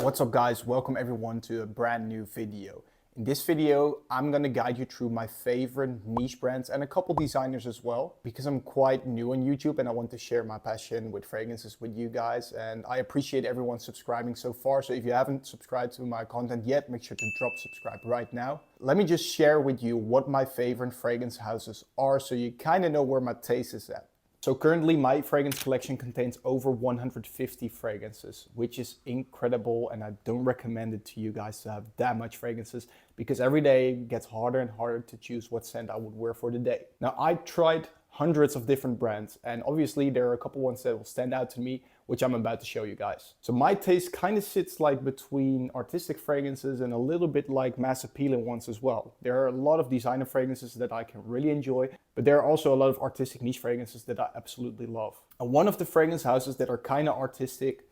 What's up guys, welcome everyone to a brand new video. In this video, I'm gonna guide you through my favorite niche brands and a couple designers as well, because I'm quite new on YouTube and I want to share my passion with fragrances with you guys. And I appreciate everyone subscribing so far. So if you haven't subscribed to my content yet, make sure to drop subscribe right now. Let me just share with you what my favorite fragrance houses are so you kind of know where my taste is at. So currently my fragrance collection contains over 150 fragrances, which is incredible, and I don't recommend it to you guys to have that much fragrances because every day it gets harder and harder to choose what scent I would wear for the day. Now I tried hundreds of different brands, and obviously there are a couple ones that will stand out to me, which I'm about to show you guys. So my taste kind of sits like between artistic fragrances and a little bit like mass appealing ones as well. There are a lot of designer fragrances that I can really enjoy, but there are also a lot of artistic niche fragrances that I absolutely love. And one of the fragrance houses that are kind of artistic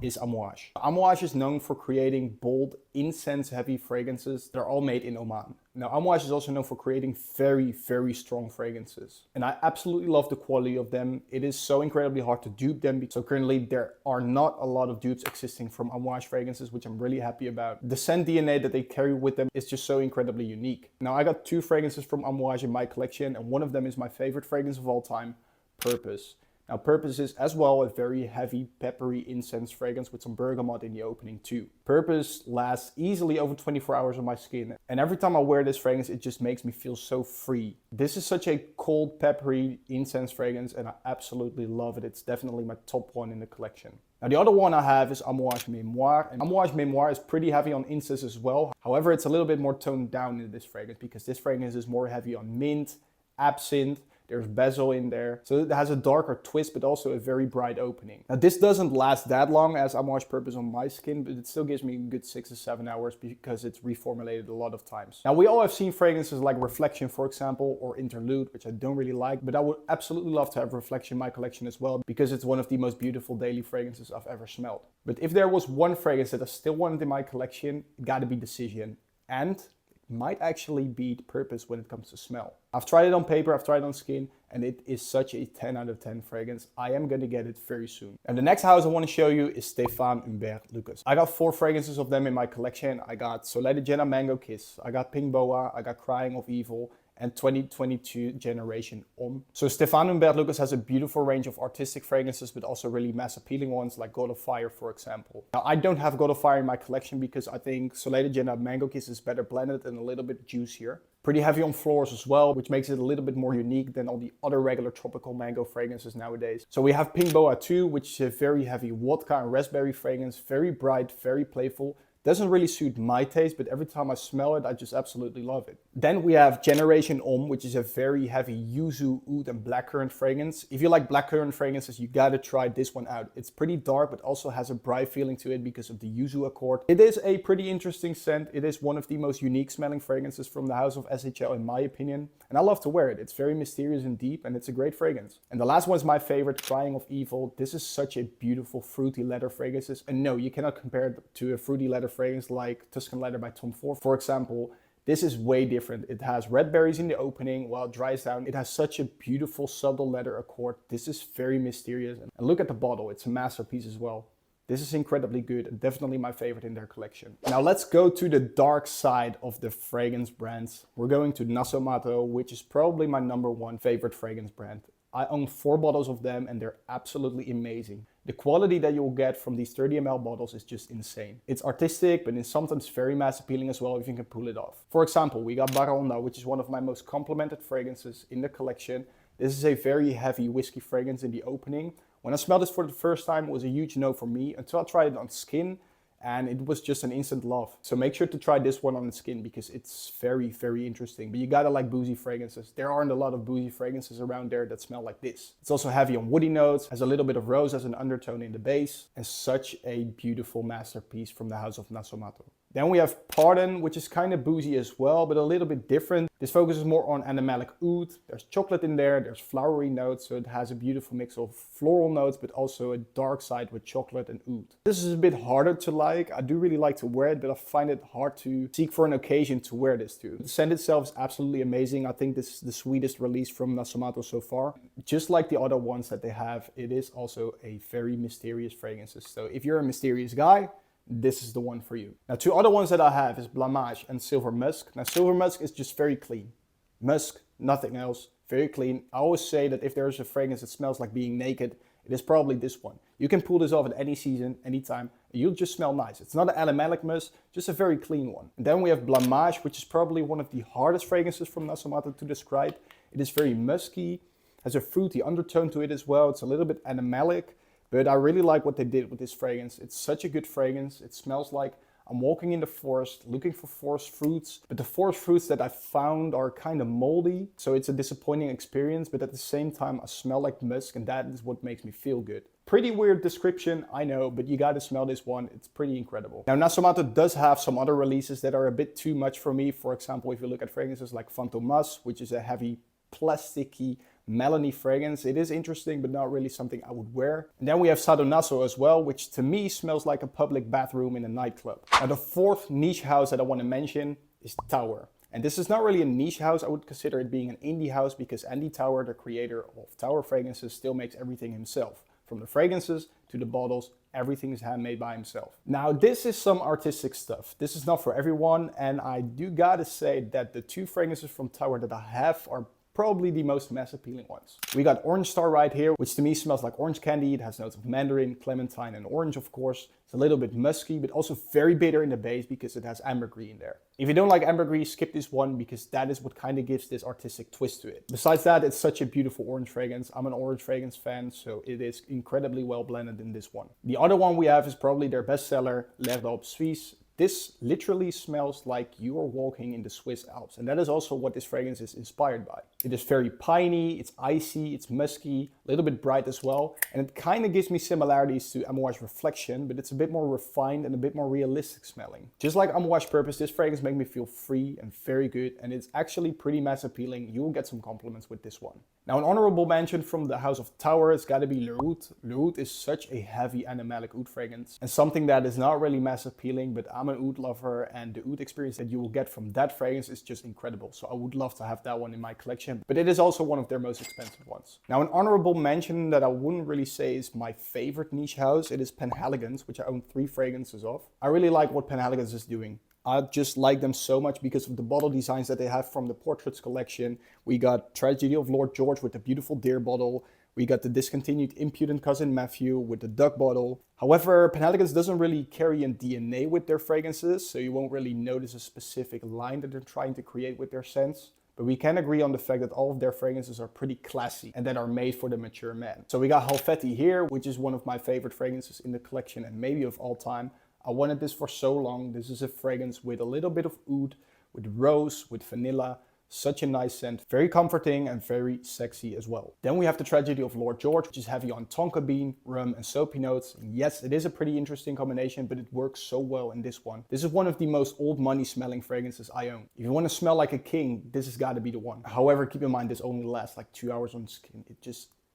is Amouage. Amouage is known for creating bold, incense-heavy fragrances that are all made in Oman. Now, Amouage is also known for creating very, very strong fragrances. And I absolutely love the quality of them. It is so incredibly hard to dupe them. So currently, there are not a lot of dupes existing from Amouage fragrances, which I'm really happy about. The scent DNA that they carry with them is just so incredibly unique. Now, I got two fragrances from Amouage in my collection, and one of them is my favorite fragrance of all time, Purpose. Now Purpose is as well a very heavy peppery incense fragrance with some bergamot in the opening too. Purpose lasts easily over 24 hours on my skin, and every time I wear this fragrance it just makes me feel so free. This is such a cold peppery incense fragrance and I absolutely love it. It's definitely my top one in the collection. Now the other one I have is Amouage Mémoire, and Amouage Mémoire is pretty heavy on incense as well. However, it's a little bit more toned down in this fragrance because this fragrance is more heavy on mint, absinthe. There's basil in there, so it has a darker twist but also a very bright opening. Now this doesn't last that long as Amouage Purpose on my skin, but it still gives me a good 6 to 7 hours because it's reformulated a lot of times. Now we all have seen fragrances like Reflection, for example, or Interlude, which I don't really like, but I would absolutely love to have Reflection in my collection as well because it's one of the most beautiful daily fragrances I've ever smelled. But if there was one fragrance that I still wanted in my collection, it gotta be Decision. And might actually beat Purpose when it comes to smell. I've tried it on paper, I've tried it on skin, and it is such a 10 out of 10 fragrance. I am gonna get it very soon. And the next house I want to show you is Stephane Humbert Lucas. I got 4 fragrances of them in my collection. I got Soleil de Jenna Mango Kiss, I got Pink Boa, I got Crying of Evil, and 2022 Generation Homme. So Stephane Humbert Lucas has a beautiful range of artistic fragrances, but also really mass appealing ones like God of Fire, for example. Now I don't have God of Fire in my collection because I think Soleil de Jenna Mango Kiss is better blended and a little bit juicier. Pretty heavy on florals as well, which makes it a little bit more unique than all the other regular tropical mango fragrances nowadays. So we have Pink Boa 2, which is a very heavy vodka and raspberry fragrance, very bright, very playful. Doesn't really suit my taste, but every time I smell it, I just absolutely love it. Then we have Generation Homme, which is a very heavy yuzu, oud, and blackcurrant fragrance. If you like blackcurrant fragrances, you gotta try this one out. It's pretty dark, but also has a bright feeling to it because of the yuzu accord. It is a pretty interesting scent. It is one of the most unique smelling fragrances from the house of SHL, in my opinion. And I love to wear it. It's very mysterious and deep, and it's a great fragrance. And the last one is my favorite, Crying of Evil. This is such a beautiful fruity leather fragrance. And no, you cannot compare it to a fruity leather fragrance like Tuscan Leather by Tom Ford, for example. This is way different. It has red berries in the opening while it dries down. It has such a beautiful subtle leather accord. This is very mysterious. And look at the bottle, it's a masterpiece as well. This is incredibly good and definitely my favorite in their collection. Now let's go to the dark side of the fragrance brands. We're going to Nasomatto, which is probably my #1 favorite fragrance brand. I own 4 bottles of them and they're absolutely amazing. The quality that you'll get from these 30 ml bottles is just insane. It's artistic, but it's sometimes very mass appealing as well if you can pull it off. For example, we got Baronda, which is one of my most complimented fragrances in the collection. This is a very heavy whiskey fragrance in the opening. When I smelled this for the first time, it was a huge no for me until I tried it on skin. And it was just an instant love. So make sure to try this one on the skin because it's very, very interesting. But you gotta like boozy fragrances. There aren't a lot of boozy fragrances around there that smell like this. It's also heavy on woody notes, has a little bit of rose as an undertone in the base, and such a beautiful masterpiece from the house of Nasomatto. Then we have Pardon, which is kind of boozy as well, but a little bit different. This focuses more on animalic oud. There's chocolate in there, there's flowery notes, so it has a beautiful mix of floral notes, but also a dark side with chocolate and oud. This is a bit harder to like. I do really like to wear it, but I find it hard to seek for an occasion to wear this to. The scent itself is absolutely amazing. I think this is the sweetest release from Nasomatto so far. Just like the other ones that they have, it is also a very mysterious fragrance. So if you're a mysterious guy, this is the one for you. Now, two other ones that I have is Amouage and Silver Musk. Now, Silver Musk is just very clean. Musk, nothing else, very clean. I always say that if there's a fragrance that smells like being naked, it is probably this one. You can pull this off at any season, anytime, and you'll just smell nice. It's not an aromatic musk, just a very clean one. And then we have Amouage, which is probably one of the hardest fragrances from Nasomatto to describe. It is very musky, has a fruity undertone to it as well. It's a little bit animalic, but I really like what they did with this fragrance. It's such a good fragrance. It smells like I'm walking in the forest looking for forest fruits, but the forest fruits that I found are kind of moldy, so it's a disappointing experience, but at the same time I smell like musk, and that is what makes me feel good. Pretty weird description, I know, but you gotta smell this one. It's pretty incredible. Now, Nasomatto does have some other releases that are a bit too much for me. For example, if you look at fragrances like Fantomas, which is a heavy plasticky melony fragrance. It is interesting, but not really something I would wear. And then we have Sadonaso as well, which to me smells like a public bathroom in a nightclub. Now, the fourth niche house that I want to mention is Tower. And this is not really a niche house. I would consider it being an indie house because Andy Tower, the creator of Tower Fragrances, still makes everything himself. From the fragrances to the bottles, everything is handmade by himself. Now, this is some artistic stuff. This is not for everyone, and I do gotta say that the two fragrances from Tower that I have are probably the most mass appealing ones. We got Orange Star right here, which to me smells like orange candy. It has notes of mandarin, clementine, and orange, of course. It's a little bit musky, but also very bitter in the base because it has ambergris in there. If you don't like ambergris, skip this one because that is what kind of gives this artistic twist to it. Besides that, it's such a beautiful orange fragrance. I'm an orange fragrance fan, so it is incredibly well blended in this one. The other one we have is probably their bestseller, L'Air d'Alpes Suisse. This literally smells like you are walking in the Swiss Alps, and that is also what this fragrance is inspired by. It is very piney, it's icy, it's musky, a little bit bright as well, and it kind of gives me similarities to Amouage Reflection, but it's a bit more refined and a bit more realistic smelling. Just like Amouage Purpose, this fragrance makes me feel free and very good, and it's actually pretty mass appealing. You will get some compliments with this one. Now, an honorable mention from the House of Tower has got to be Le Oud. Le Oud is such a heavy animalic oud fragrance, and something that is not really mass appealing, but I'm an oud lover, and the oud experience that you will get from that fragrance is just incredible. So I would love to have that one in my collection, but it is also one of their most expensive ones. Now, an honorable mention that I wouldn't really say is my favorite niche house, it is Penhaligon, which I own 3 fragrances of. I really like what Penhaligon is doing. I just like them so much because of the bottle designs that they have from the Portraits collection. We got Tragedy of Lord George with the beautiful deer bottle. We got the discontinued Impudent Cousin Matthew with the duck bottle. However, Penhaligon doesn't really carry a DNA with their fragrances, so you won't really notice a specific line that they're trying to create with their scents. But we can agree on the fact that all of their fragrances are pretty classy and that are made for the mature man. So we got Halfeti here, which is one of my favorite fragrances in the collection and maybe of all time. I wanted this for so long. This is a fragrance with a little bit of oud, with rose, with vanilla. Such a nice scent, very comforting and very sexy as well. Then we have the Tragedy of Lord George, which is heavy on tonka bean, rum and soapy notes. And yes, it is a pretty interesting combination, but it works so well in this one. This is one of the most old money smelling fragrances I own. If you want to smell like a king, this has got to be the one. However, keep in mind this only lasts like 2 hours on skin.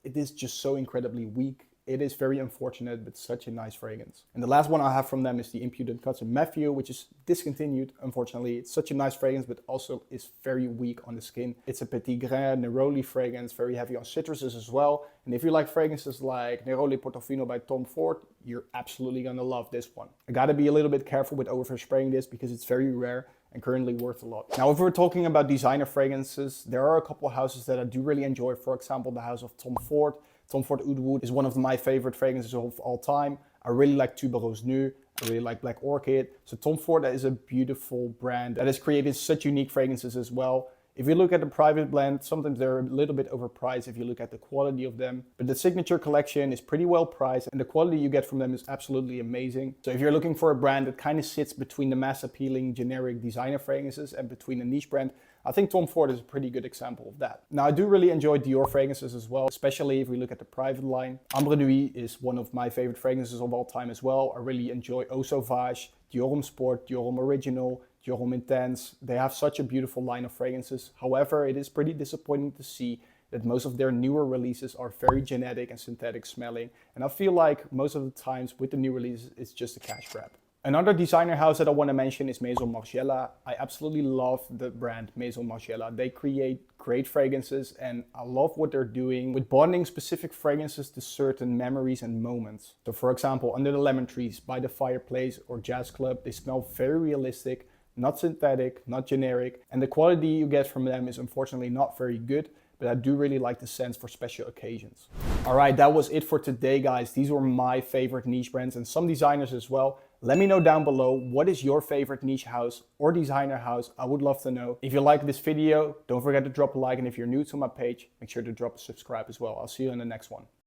It is just so incredibly weak. It is very unfortunate, but such a nice fragrance. And the last one I have from them is the Impudent Cousin Matthew, which is discontinued, unfortunately. It's such a nice fragrance, but also is very weak on the skin. It's a Petit Grain Neroli fragrance, very heavy on citruses as well. And if you like fragrances like Neroli Portofino by Tom Ford, you're absolutely gonna love this one. I gotta be a little bit careful with overspraying this because it's very rare and currently worth a lot. Now, if we're talking about designer fragrances, there are a couple of houses that I do really enjoy. For example, the house of Tom Ford. Tom Ford Oud Wood is one of my favorite fragrances of all time. I really like Tuberose Nu. I really like Black Orchid. So Tom Ford is a beautiful brand that has created such unique fragrances as well. If you look at the private blend, sometimes they're a little bit overpriced if you look at the quality of them. But the signature collection is pretty well priced and the quality you get from them is absolutely amazing. So if you're looking for a brand that kind of sits between the mass appealing generic designer fragrances and between a niche brand, I think Tom Ford is a pretty good example of that. Now, I do really enjoy Dior fragrances as well, especially if we look at the private line. Ambre Nuit is one of my favorite fragrances of all time as well. I really enjoy Eau Sauvage, Dior Homme Sport, Dior Homme Original, Dior Homme Intense. They have such a beautiful line of fragrances. However, it is pretty disappointing to see that most of their newer releases are very genetic and synthetic smelling. And I feel like most of the times with the new releases, it's just a cash grab. Another designer house that I want to mention is Maison Margiela. I absolutely love the brand Maison Margiela. They create great fragrances and I love what they're doing with bonding specific fragrances to certain memories and moments. So for example, Under the Lemon Trees, By the Fireplace or Jazz Club, they smell very realistic, not synthetic, not generic, and the quality you get from them is unfortunately not very good, but I do really like the scents for special occasions. All right, that was it for today, guys. These were my favorite niche brands and some designers as well. Let me know down below, what is your favorite niche house or designer house? I would love to know. If you like this video, don't forget to drop a like, and if you're new to my page, make sure to drop a subscribe as well. I'll see you in the next one.